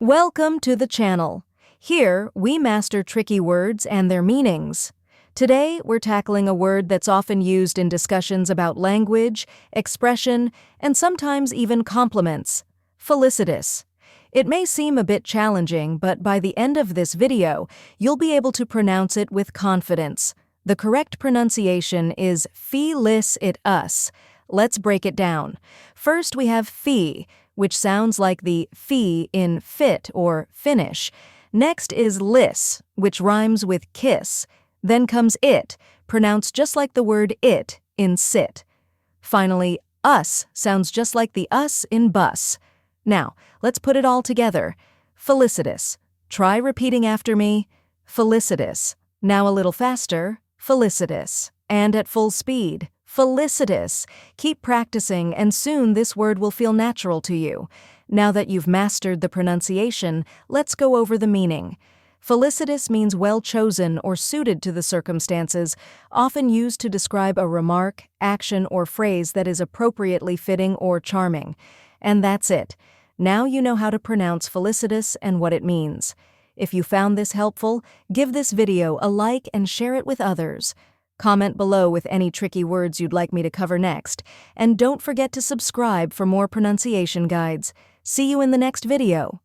Welcome to the channel. Here, we master tricky words and their meanings. Today, we're tackling a word that's often used in discussions about language, expression, and sometimes even compliments: felicitous. It may seem a bit challenging, but by the end of this video, you'll be able to pronounce it with confidence. The correct pronunciation is felicitous. Let's break it down. First, we have fee, which sounds like the fee in fit or finish. Next is lis, which rhymes with kiss. Then comes it, pronounced just like the word it in sit. Finally, us sounds just like the us in bus. Now, let's put it all together. Felicitous. Try repeating after me. Felicitous. Now a little faster. Felicitous. And at full speed. Felicitous. Keep practicing, and soon this word will feel natural to you. Now that you've mastered the pronunciation, let's go over the meaning. Felicitous means well chosen or suited to the circumstances, often used to describe a remark, action, or phrase that is appropriately fitting or charming. And that's it. Now you know how to pronounce felicitous and what it means. If you found this helpful, give this video a like and share it with others. Comment below with any tricky words you'd like me to cover next, and don't forget to subscribe for more pronunciation guides. See you in the next video.